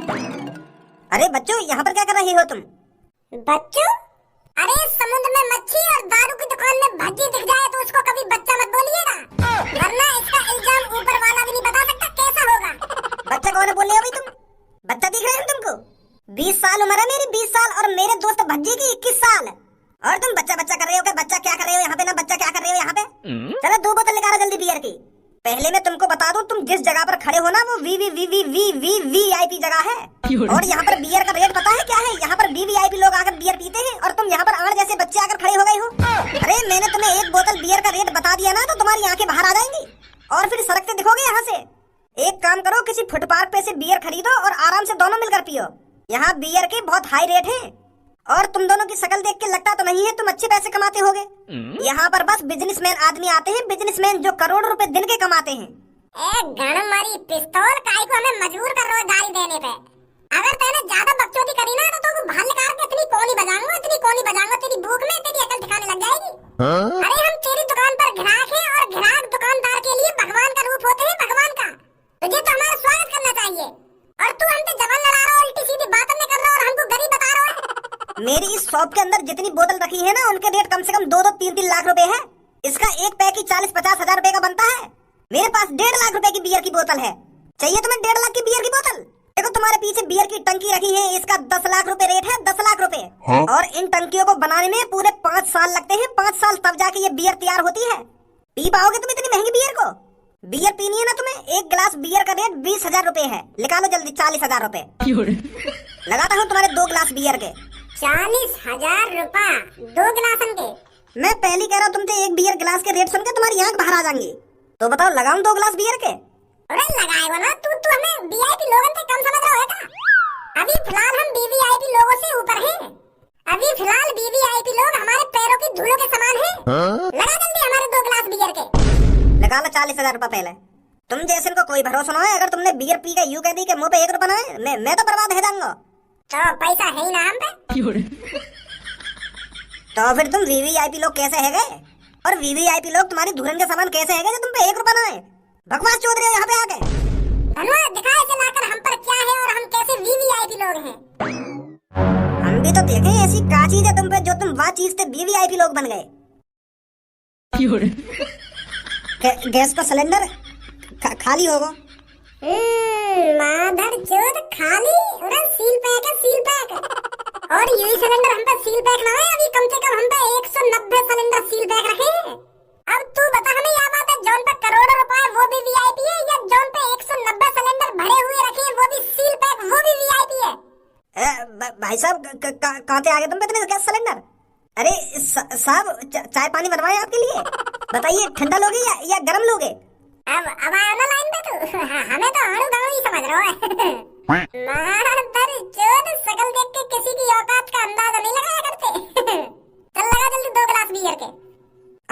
अरे बच्चों, यहाँ पर क्या कर रही हो तुम? बच्चों? अरे समुद्र में मच्छी और दारू की दुकान में भज्जी दिख जाए तो उसको कभी बच्चा मत बोलिएगा, वरना इसका इल्जाम ऊपर वाला भी नहीं बता सकता कैसा होगा। बच्चा कौन है बोल रहे हो भाई तुम? बच्चा दिख रहे हैं तुमको? 20 साल उम्र है मेरी, 20 साल, और मेरे दोस्त भज्जी की 21 साल। और तुम बच्चा बच्चा कर रहे हो? क्या बच्चा क्या कर रहे हो यहाँ पे? ना बच्चा क्या कर रहे हो यहाँ पे? चलो 2 बोतल निकालो जल्दी बियर की। पहले मैं तुमको बता दूं, तुम जिस जगह पर खड़े हो ना वो वीवीआईपी जगह है। और यहाँ पर बियर का रेट पता है क्या है? यहाँ पर वीवीआईपी लोग आकर बियर पीते हैं और तुम यहाँ पर आड़ जैसे बच्चे आकर खड़े हो गए हो। अरे मैंने तुम्हें 1 बोतल बियर का रेट बता दिया ना तो तुम्हारी आंखें बाहर आ जाएंगी और फिर सड़कते दिखोगे यहाँ से। एक काम करो, किसी फुटपाथ पे से बियर खरीदो और आराम से दोनों मिलकर पियो। यहाँ बियर के बहुत हाई रेट है और तुम दोनों की शक्ल देख के लगता तो नहीं है तुम अच्छे पैसे कमाते होगे। यहाँ पर बस बिजनेसमैन आदमी आते हैं, बिजनेसमैन जो करोड़ रुपए दिन के कमाते हैं। गणमारी पिस्तौल काहे को हमें मजबूर कर रहे हो गाड़ी देने पे? अगर तूने ज्यादा बकचोदी करी ना तो वो भाल निकाल के इतनी कोनी बजाऊंगा तेरी भूख में तेरी अकल ठिकाने लग जाएगी। अरे हम तेरी दुकान पर ग्राहक हैं और ग्राहक दुकानदार के लिए भगवान का रूप होते हैं, भगवान का। तुझे तो हमारा स्वागत करना चाहिए और तू हमसे जबान लड़ा रहा हो, उल्टी सीधी बातें नहीं कर रहा और हमको गरीब बता रहा है। मेरी इस शॉप के अंदर जितनी बोतल रखी है ना उनके रेट कम से कम 2-2, 3-3 लाख रुपए है। इसका एक पैक ही 40-50 हजार रुपए का बनता है। मेरे पास 1.5 लाख रुपए की बियर की बोतल है। चाहिए तुम्हें 1.5 लाख की बियर की बोतल? देखो तुम्हारे पीछे बियर की टंकी रखी है, इसका 10 लाख रुपए रेट है, 10 लाख रुपए। और इन टंकियों को बनाने में पूरे 5 साल लगते हैं, 5 साल तब जाके ये बियर तैयार होती है। पी पाओगे तुम इतनी महंगी बियर को? बियर पीनी है ना तुम्हें? 1 गिलास बियर का रेट 20 हजार रुपए है। निकालो जल्दी 40 हजार रुपए। लगाता हूँ तुम्हारे 2 गिलास बियर के। 40 हजार रुपया 2 गिलासन के? मैं पहली कह रहा हूँ तुमसे, एक बियर गिलास के रेट सुन के तुम्हारी आंख बाहर आ जाएंगी। तो बताओ लगाऊं 2 गिलास बियर के? अरे लगाएगा ना तू हमें वीआईपी लोगों से कम समझ रहा है क्या? अभी फिलहाल हम वीवीआईपी लोगों से ऊपर हैं। अभी फिलहाल वीवीआईपी लोग हमारे पैरों की धूलों के समान हैं। लगा जल्दी हमारे 2 गिलास बियर के। लगा लो 40 हजार रुपए पहले। तुम जैसे इनको कोई भरोसा ना है, अगर तुमने बियर पी के यूं कह दी के मुंह पे 1 रुपया ना है, मैं तो बर्बाद है जाऊंगा। तो पैसा है ही ना हम पे। तो फिर तुम वीवीआईपी लोग कैसे है गए? और वीवीआईपी लोग तुम्हारी धुरन के सामान कैसे है गए जो तुम पे 1 रुपया ना है? बकवास चोद रहे हो यहाँ पे आके। धनवा दिखाए चलाकर हम पर क्या है और हम कैसे वीवीआईपी लोग हैं। हम भी तो देखें ऐसी का चीज है तुम पे जो तुम वह चीज से वीवीआईपी लोग बन गए। गैस का सिलेंडर खाली होगा। माधर चोद खाली? अरे सील पैक है, सील पैक। और यही सिलेंडर हम पे सील पैक ना है, अभी कम से कम हम पे 190 सिलेंडर सील पैक रखे हैं। अब तू बता हमें यह बात है, जौन पे करोड़ों रुपए वो भी वीआईपी है या जौन पे 190 सिलेंडर भरे हुए रखे हैं वो भी सील पैक वो भी वीआईपी है? भाई साहब कहाँ से आ गए तुम पे इतने गैस सिलेंडर? अरे साहब चाय पानी बनवाए आपके लिए? बताइए ठंडा लोगे या गर्म लोगे? अब आया ना लाइन पे तू। हमें तो आड़ू गाँव ही समझ रहा है। माधर चोद शकल देख के किसी की औकात का अंदाजा नहीं लगाया करते। चल लगा जल्दी 2 गिलास बियर के।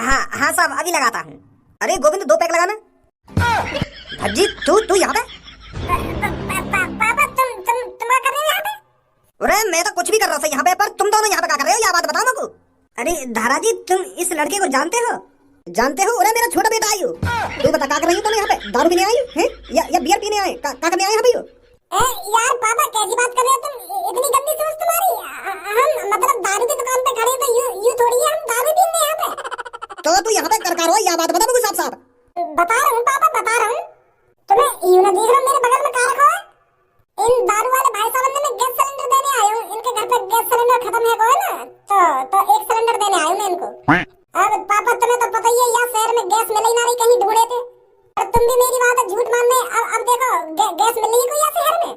हाँ साहब अभी लगाता हूँ। अरे गोविंद 2 पैक लगाना। भज्जी तू यहाँ पे? पापा तुम क्या कर रहे हो यहाँ पे? अरे मैं तो कुछ भी कर रहा था यहाँ पे, पर तुम दोनों यहाँ पे क्या कर रहे हो? यह बात बताओ मेरे को। अरे धारा जी तुम इस लड़के को जानते हो? अरे मेरा छोटा बेटा आयु। तू बता क्या कर रही हो तुम यहाँ पे? दारू पीने आई हैं या बियर पीने आए? क्या करने आए हैं भाई? यार पापा कैसी बात कर रहे हो तुम? इतनी गंदी सोच तुम्हारी। हम मतलब दारू की दुकान पे खड़े तो यू थोड़ी है हम दारू पीने यहाँ पे। तो तू यहाँ पे कर रहा हो? यह बात बता मुझे साफ। बता रहा हूँ पापा, बता रहा हूँ। तुम्हें यूं ना देख रहा मेरे बगल में क्या रखा है? इन दारू वाले भाई साहब ने मैं गैस सिलेंडर देने आया हूँ। इनके घर पे गैस सिलेंडर खत्म है ना, तो 1 सिलेंडर देने आया हूँ मैं इनको। अब पापा तुम्हें तो पता ही है यहाँ शहर में गैस मिल ही ना रही, कहीं ढूंढे थे और तुम भी मेरी बात झूठ मानने। अब देखो गैस मिल रही कोई यहाँ शहर में,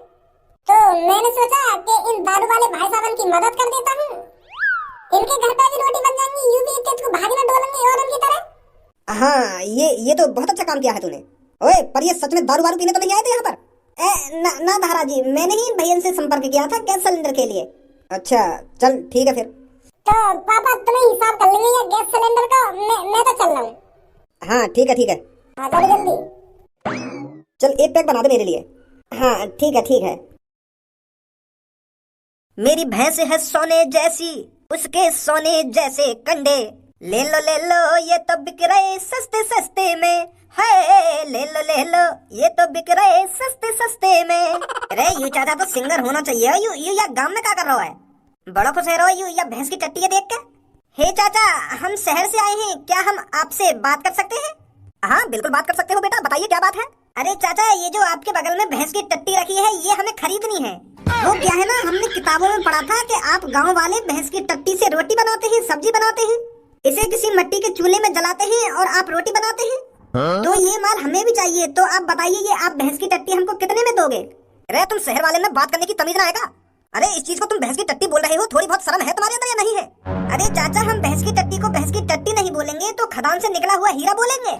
तो मैंने सोचा कि इन दारू वाले भाई साहब की मदद कर देता हूँ। इनके घर पे भी रोटी बन जाएंगी, यूं भी इतने भागी में डोलेंगे और उनकी तरह। हाँ ये तो बहुत अच्छा काम किया है तूने। ओए पर ये सच में दारू पीने तो नहीं आए थे यहाँ पर? ना धारा जी, मैंने ही भैया से संपर्क किया था गैस सिलेंडर के लिए। अच्छा चल ठीक है फिर। तो पापा तुम्हें हिसाब कर लेंगे ये गैस सिलेंडर का? मैं तो चल रहा हूँ। हाँ ठीक है। हाँ जल्दी चल 1 पैक बना दे मेरे लिए। हाँ ठीक है। मेरी भैंस है सोने जैसी, उसके सोने जैसे कंडे। ले लो ये तो बिक रहे सस्ते में। है ले लो ये तो बिक रहे सस्ते में। अरे यू चाचा तो सिंगर होना चाहिए। यू या गांव में क्या कर रहा है? बड़ा खुश है रहो यू या भैंस की टट्टी है देख के। हे चाचा, हम शहर से आए हैं, क्या हम आपसे बात कर सकते हैं? हाँ बिल्कुल बात कर सकते हो बेटा, बताइए क्या बात है? अरे चाचा, ये जो आपके बगल में भैंस की टट्टी रखी है ये हमें खरीदनी है। वो क्या है ना, हमने किताबों में पढ़ा था कि आप गांव वाले भैंस की टट्टी से रोटी बनाते हैं, सब्जी बनाते हैं, इसे किसी मिट्टी के चूल्हे में जलाते हैं और आप रोटी बनाते हैं। तो ये माल हमें भी चाहिए, तो आप बताइए ये आप भैंस की टट्टी हमको कितने में दोगे? अरे तुम शहर वाले में बात करने की तमीज ना आएगा? अरे इस चीज को तुम भैंस की टट्टी बोल रहे हो, थोड़ी बहुत शर्म है तुम्हारे अंदर या नहीं है? अरे चाचा, हम भैंस की टट्टी को भैंस की टट्टी नहीं बोलेंगे तो खदान से निकला हुआ हीरा बोलेंगे।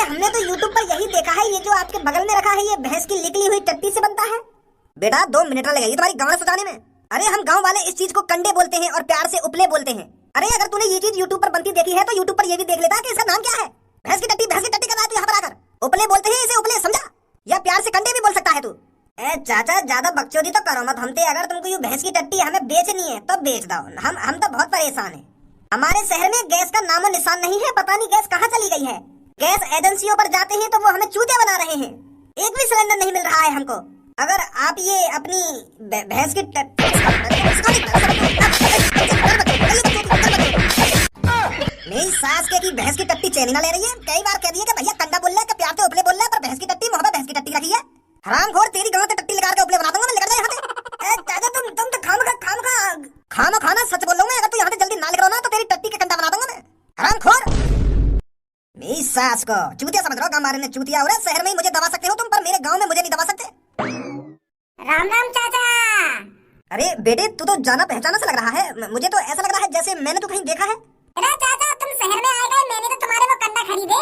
हमने तो यूट्यूब पर यही देखा है, ये जो आपके बगल में रखा है ये भैंस की निकली हुई टट्टी से बनता है। बेटा 2 मिनट लगेगी तुम्हारी गाँव सजाने में। अरे हम गाँव वाले इस चीज को कंडे बोलते हैं और प्यार से उपले बोलते हैं। अरे अगर तूने ये चीज यूट्यूब पर बनती देखी है तो यूट्यूब पर ये भी देख लेता कि इसका नाम क्या है। भैंस की टट्टी कर रहा है तू यहाँ पर आकर। उपले बोलते हैं इसे, उपले समझा? या प्यार से कंडे भी बोल सकता है तू। ए चाचा, ज्यादा बकचोदी तो करो मत हमसे। अगर तुमको ये भैंस की टट्टी हमें बेचनी है तो बेच दो। हम तो बहुत परेशान हैं। हमारे शहर में गैस का नामो निशान नहीं है, पता नहीं गैस कहाँ चली गई है। गैस एजेंसियों पर जाते हैं तो वो हमें चूतिया बना रहे हैं, एक भी सिलेंडर नहीं मिल रहा है हमको। अगर आप ये अपनी भैंस की मेरी सास के की भैंस की टट्टी चैनी ना ले रही है। कई बार कह दिया कि भैया कंडा बोल रहा है कि प्यार से उपले बोल रहा है, पर भैंस की टट्टी वहाँ पे भैंस की टट्टी रखी है। हरामखोर, तेरी गांव से टट्टी लेकर के उपले बना दूंगा मैं, लेकर जा यहाँ से। दादा तुम तो खाना खाना सच बोल रहा हूँ मैं। अगर तू यहाँ से जल्दी ना लेकर ना तो तेरी टट्टी का कंडा बना दूंगा मैं। हरामखोर, मेरी सास को चूतिया समझ रहा हो? गाँव मारे ने चूतिया हो रहा है। शहर में ही मुझे दबा सकते हो तुम, पर मेरे गाँव में मुझे नहीं दबा सकते। राम राम चाचा। अरे बेटे, तू तो जाना पहचाना सा लग रहा है। मुझे तो ऐसा लग रहा है जैसे मैंने तो कहीं देखा है। अरे चाचा, तुम शहर में आ गए, मैंने तो तुम्हारे वो कंडा खरीदे।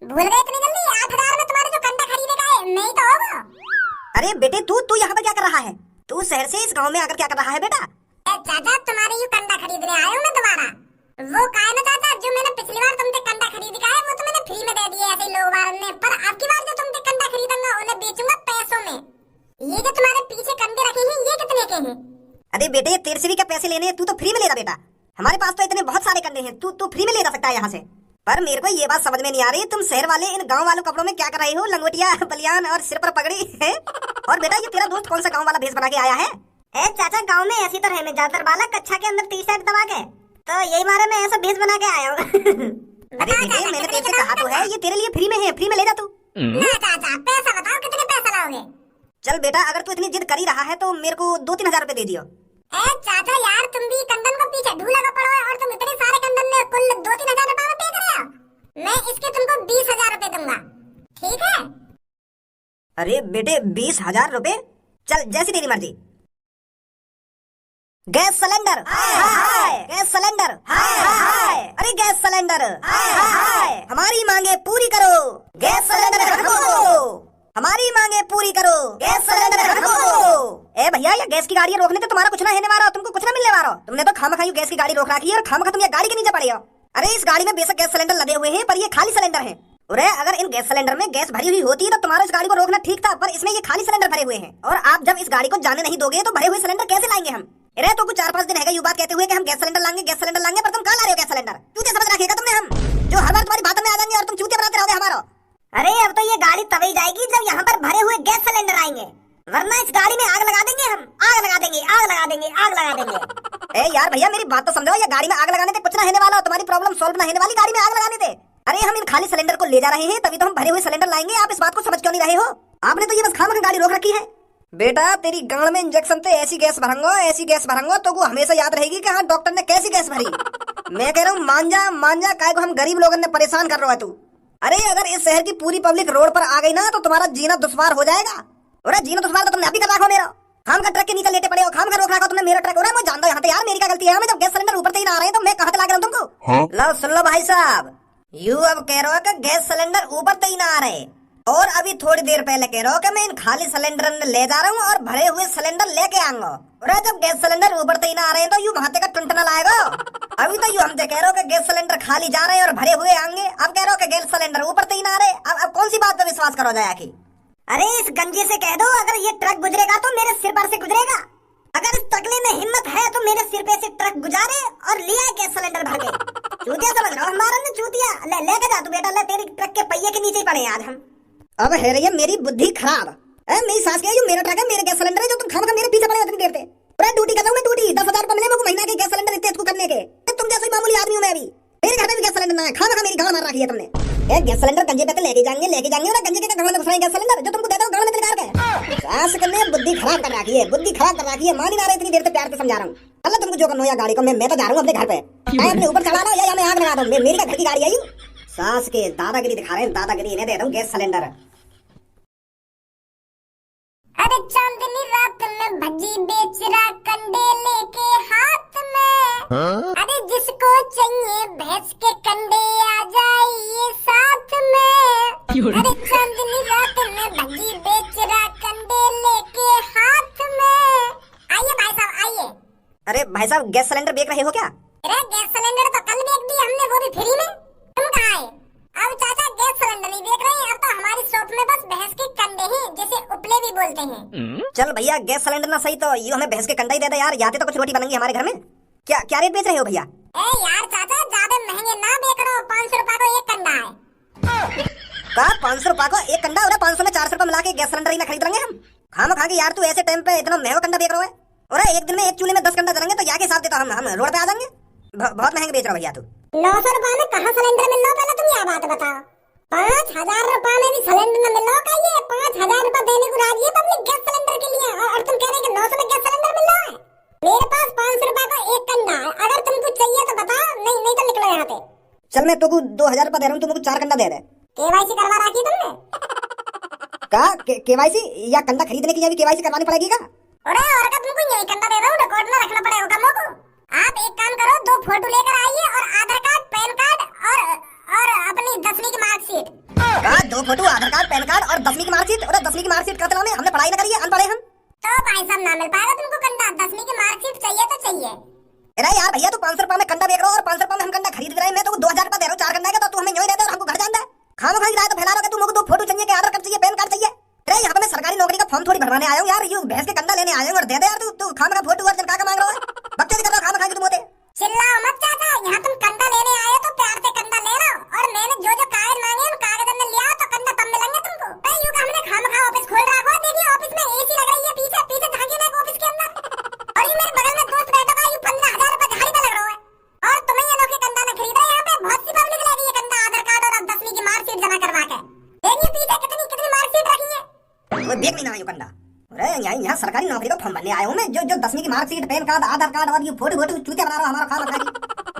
भूल गए इतनी जल्दी? 8,000 में तुम्हारे जो कंडा खरीदे का है, नहीं तो होगा। अरे बेटे, तू यहाँ पर क्या कर रहा है? तू शहर से इस गाँव में आकर क्या कर रहा है बेटा? चाचा, तुम्हारे ये कंडा खरीदने आया हूँ मैं दोबारा। वो का है ना चाचा, जो मैंने पिछली बार तुमसे कंडा खरीद का है वो तो मैंने फ्री में दे दिया ऐसे लोग बार ने, पर अब की बार जो तुमसे कंडा खरीदूंगा उन्हें बेचूंगा पैसों में। ये जो तुम्हारे पीछे कंडे रखे हैं ये कितने के हैं? अरे बेटे, तेरे से भी क्या पैसे लेने हैं? तू तो फ्री में ले रहा बेटा। हमारे पास तो इतने बहुत सारे कंडे हैं, तू फ्री में ले जा सकता है यहाँ से। पर मेरे को ये बात समझ में नहीं आ रही, तुम शहर वाले इन गांव वालों कपड़ों में क्या कर रहे हो? लंगोटिया, बलियान और सिर पर पगड़ी है। और बेटा, ये तेरा दोस्त कौन सा गांव वाला भेष बना के आया है? चाचा, गांव में ऐसी तरह में ज्यादातर बालक कक्षा के अंदर टी-शर्ट दबा के, तो यही मारे मैं ऐसा भेष बना के आया हूँ। अरे बेटे, मैंने तेरे से कहा तो है ये तेरे लिए फ्री में है, फ्री में ले जा तू। ना चाचा, पैसा बताओ कितने पैसा लाओगे? चल बेटा, अगर तू इतनी जिद कर ही रहा है तो मेरे को 2-3 हजार रुपए दे दियो। चाचा यार, तुम भी कंदन को पीछे ढूला का पड़ो है और तुम इतने सारे कंदन में कुल 2-3 हजार रुपए पे कर रहे हो। मैं इसके तुमको 20,000 रुपए दूंगा, ठीक है? अरे बेटे, 20,000 रुपए? चल जैसी तेरी मर्जी। गैस सिलेंडर, गैस सिलेंडर, अरे गैस सिलेंडर, हमारी मांगे पूरी करो। गैस सिलेंडर रखो, हमारी मांगे पूरी करो। गैस सिलेंडर रखो। ए भैया, ये गैस की गाड़ी रोकने तो तुम्हारा कुछ ना होने वाला, तुमको कुछ ना मिलने वाला। तुमने तो खामखा गैस की गाड़ी रोक रखी है और खामखा तुम ये गाड़ी के नीचे पड़े हो। अरे इस गाड़ी में बेशक गैस सिलेंडर लगे हुए हैं, पर ये खाली सिलेंडर है। अरे अगर इन गैस सिलेंडर में गैस भरी हुई होती तो तुम्हारा इस गाड़ी को रोकना ठीक था, पर इसमें ये खाली सिलेंडर भरे हुए हैं। और आप जब इस गाड़ी को जाने नहीं दोगे तो भरे हुए सिलेंडर कैसे लाएंगे हम? अरे तो कुछ 4-5 दिन है यू बात कहते हुए कि हम गैस सिलेंडर लाएंगे, गैस सिलेंडर लाएंगे, पर तुम कहाँ ला रहे हो गैस सिलेंडर? चूतिया समझ रखिएगा तुमने हम, जो हर बार तुम्हारी बातों में आ जाएंगे और तुम चूतिया बनाते रहोगे हमारा। अरे अब तो ये गाड़ी तभी जाएगी जब यहाँ पर भरे हुए गैस सिलेंडर आएंगे, वरना इस गाड़ी में आग लगा देंगे हम। आग लगा देंगे, आग लगा देंगे, आग लगा देंगे। ए यार भैया, मेरी बात तो समझो, ये गाड़ी में आग लगाने से कुछ ना होने वाला, तुम्हारी प्रॉब्लम सॉल्व ना होने वाली गाड़ी में आग लगाने से। अरे हम इन खाली सिलेंडर को ले जा रहे हैं, तभी तो हम भरे हुए सिलेंडर लाएंगे। आप इस बात को समझ क्यों नहीं रहे हो? आपने तो ये बस खामखा गाड़ी रोक रखी है। बेटा, तेरी गांड में इंजेक्शन से ऐसी गैस भरंगो तो वो हमेशा याद रहेगी कि हाँ डॉक्टर ने कैसी गैस भरी। मैं कह रहा हूँ मान जा काय को हम गरीब लोगों ने परेशान कर रहा है तू। अरे अगर इस शहर की पूरी पब्लिक रोड पर आ गई ना तो तुम्हारा जीना दुश्वार हो जाएगा। अरे जीना दुश्वार तो तुमने अभी कर रखा मेरा। खाम का ट्रक के नीचे लेटे पड़े हो, खाम का रोक रखा तुमने मेरा ट्रक। मैं जानता हूँ यहाँ पे यार मेरी क्या गलती है। मैं जब गैस सिलेंडर ऊपर से ही ना आ रहे हैं तो मैं कहाँ से ला रहा हूँ तुमको? लो सुन लो भाई साहब, यू अब कह रहे हो कि गैस सिलेंडर ऊपर से ही ना आ रहे, और अभी थोड़ी देर पहले कह रहे हो कि मैं इन खाली सिलेंडर ले जा रहा हूँ और भरे हुए सिलेंडर लेके आऊंगा। और जब गैस सिलेंडर ऊपर से ही ना आ रहे हैं तो यू भाते का टुनटना लाएगा। अभी तो यू हमसे कह रहे हो कि गैस सिलेंडर खाली जा रहे हैं और भरे हुए आएंगे, अब कह रहे हो कि गैस सिलेंडर ऊपर से ही ना आ रहे। अब कौन सी बात पर विश्वास करो जाए आखिर? अरे इस गंजे से कह दो अगर ये ट्रक गुजरेगा तो मेरे सिर पर से गुजरेगा। अगर इस तकले में हिम्मत है तो मेरे सिर पे से ट्रक गुजारे और लिया गैस सिलेंडर भर के। चूतिया समझ रहा हो हमारा ने? चूतिया लेके जा तू बेटा, ले तेरी ट्रक के पहिए के नीचे ही पड़े आज हम। अब है रही है मेरी बुद्धि खराब। मेरी सास कह मेरा ट्रक है, मेरे गैस सिलेंडर अरे गैस सिलेंडर गंजे पे तो लेके जाएंगे और गंजे के घर में घुसाएंगे गैस सिलेंडर जो तुमको देता हूँ गाँव में निकाल के। सास करने बुद्धि खराब कर रखी है, मान ही ना रहे, इतनी देर से प्यार से समझा रहा हूँ। अल्लाह तुमको जो करना हो या गाड़ी को, मैं तो जा रहा हूँ अपने घर पे, मैं अपने ऊपर चला रहा हूँ या मैं आग लगा दूँ, मेरी घर की गाड़ी आई। सास के दादागिरी दिखा रहे हैं, दादागिरी, इन्हें दे रहा हूँ गैस सिलेंडर। अरे चांदनी रात में भजी बेच रहा कंडे लेके हाथ में, अरे जिसको चाहिए भैंस के कंडे आ जाइए साथ में। अरे चांदनी रात में भजी बेच रहा कंडे लेके हाथ में, आइए भाई साहब आइए। अरे भाई साहब गैस सिलेंडर बेच रहे हो क्या? अरे गैस सिलेंडर तो कल बेच दी हमने, वो भी फ्री में। तुम कहाँ आए? अब चाचा गैस सिलेंडर नहीं बेच रहे हैं, अब तो हमारी शॉप में बस भैंस के कंडे हैं, जैसे उपले भी बोलते हैं। चल भैया गैस सिलेंडर ना सही तो यूं हमें भैंस के कंडा ही दे दे यार, याते तो कुछ रोटी बनेंगी हमारे घर में। क्या क्या रेट बेच रहे हो भैया? ए यार चाचा ज्यादा महंगे ना बेच रहा हो, 500 रुपए को एक कंडा है। का 500 रुपए को एक कंडा? और 500 में 400 रुपए मिला के गैस सिलेंडर ही ना खरीद लेंगे हम। खाम खा के यार तू ऐसे टाइम पे इतना महंगा कंडा बेच रहा है। और एक दिन में एक चूल्हे में 10 कंडा जलेंगे तो क्या के हिसाब देता हम रोड पे आ जाएंगे। बहुत महंगे बेच रहा भैया तू। 900 रुपए में कहाँ सिलेंडर मिल रहा? पहले तुम यह बात बताओ। 5000 रुपए में भी सिलेंडर न मिल रहा का? ये 5000 रुपए देने को राजी है पब्लिक गैस सिलेंडर के लिए, और तुम कह रहे कि 900 में गैस सिलेंडर मिल रहा है? मेरे पास 500 रुपए का एक कंडा है, अगर तुमको चाहिए तो बताओ, नहीं तो निकलो यहाँ पे। चल मैं तुमको 2000 रुपए दे रहा हूँ, तुमको 4 कंडा दे दे। केवाईसी करवा रखी तुमने? का केवाईसी या कंडा खरीदने के लिए भी केवाईसी करवानी पड़ेगी का? अरे और का तुमको यही कंडा दे रहा हूँ, रिकॉर्ड में रखना पड़ेगा कमों को। आप एक काम करो, 2 फोटो लेकर आइए और आधार कार्ड, पैन कार्ड और अपनी 10वीं की मार्कशीट। का 2 फोटो, आधार कार्ड, पैन कार्ड और 10वीं की मार्कशीट? और 10वीं की मार्कशीट का चलाने हमने पढ़ाई ना करी है, अनपढ़ है हम। तो भाई साहब ना मिल पाएगा तुमको कंडा, 10वीं की मार्कशीट चाहिए तो चाहिए। अरे यार भैया तू 500 रुपए में कंडा बेच रहा और 500 रुपए में हम कंडा खरीद रहे हैं, मैं तो 2000 रुपए दे रहा हूँ 4 कंडा का, तो तू हमें यूं ही दे दे और हमको घर जाना है। खाना खाई रात फैला रहा, तुमको 2 फोटो चाहिए, आधार कार्ड चाहिए, पैन कार्ड चाहिए। अरे यहाँ पे मैं सरकारी नौकरी का फॉर्म थोड़ी भरवाने आया हूँ यार, यू भैंस के कंडा लेने आया हूँ और दे दे यार। तू खाना का फोटो और का मांग रहा है, बकचोदी कर रहा खाना खा के तुम होते। चिल्लाओ मत चाचा, यहाँ तुम कंडा लेने आए हो तो प्यार से कंडा ले लो, और मैंने जो कागज मांगे उन कागज में ले आओ तो कंडा तब मिलेंगे तुमको। यूं का हमने खामखा ऑफिस खोल रखा है, देखिए ऑफिस में एसी लग रही है, पीछे झांकी ना ऑफिस के अंदर, और ये मेरे बगल में दोस्त बैठा है, ये 15000 रुपए झाड़ी पे लग रहा है, और तुम्हें ये लोग कंडा न खरीद रहे। यहाँ पे बहुत सी पब्लिक लगी है कंडा, आधार कार्ड और 10वीं की मार्कशीट जमा करवा के। देखिए पीछे कितनी मार्कशीट रखी है, वो देख नहीं ना ये कंडा। अरे यहाँ सरकारी नौकरी का फॉर्म भरने आया हूँ मैं, जो 10वीं की मार्कशीट, पैन कार्ड, आधार कार्ड और ये फोटो चूतिया बना रहा हमारा खाना।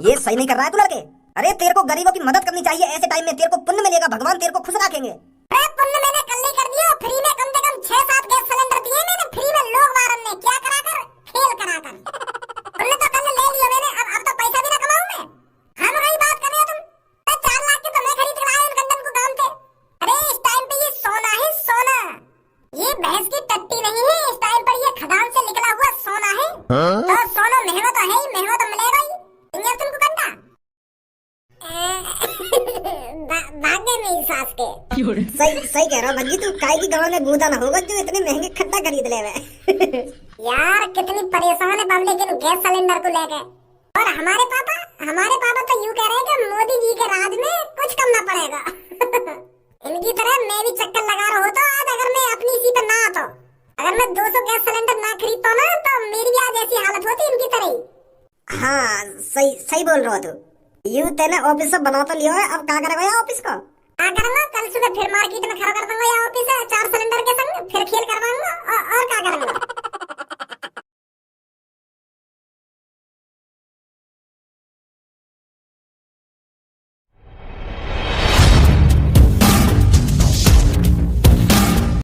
ये सही नहीं कर रहा है तू लड़के। अरे तेरे को गरीबों की मदद करनी चाहिए, ऐसे टाइम में तेरे को पुण्य मिलेगा, भगवान तेरे को खुश रखेंगे। अरे पुण्य मैंने कल ही कर दिया, फ्री में कम से कम 6-7 गैस सिलेंडर दिए मैंने फ्री में, लोग वारन ने क्या कराकर खेल कराकर पुण्य तो कल ले लिया मैंने। अब तो पैसा भी ना कमाऊं मैं। हम वही बात कर रहे हो तुम, 4 लाख के तो मैं खरीद कर आया उन कंडन को गांव से। अरे इस टाइम पे ये सोना है सोना, ये भैंस की टट्टी नहीं है, इस टाइम पर ये खदान से निकला हुआ सोना है। तो सोना महंगा तो है ही, महंगा तो मिलेगा ही। तुमको कंडा भाग्य में सास के। सही कह रहा भज्जी, तू काय की गांव में बूदा ना होगा जो इतने महंगे खड्डा खरीद ले वे। यार कितनी परेशान है पब्लिक इन गैस सिलेंडर को लेके। और हमारे पापा तो यूं कह रहे हैं कि मोदी जी के राज में कुछ कम ना पड़ेगा। इनकी तरह मैं भी चक्कर लगा रहा होता आज, अगर मैं अपनी इसी पे ना आता, अगर मैं 200 गैस सिलेंडर ना खरीदता ना तो मेरी भी आज ऐसी हालत होती इनकी तरह ही। हाँ सही बोल रहा तू। यूं तेने ऑफिस से बना तो लिया है, अब क्या करेगा ये ऑफिस का? क्या करूंगा, कल सुबह फिर मार्केट में खड़ा कर दूंगा या ऑफिस है 4 सिलेंडर के संग, फिर खेल करवाऊंगा और क्या करूंगा।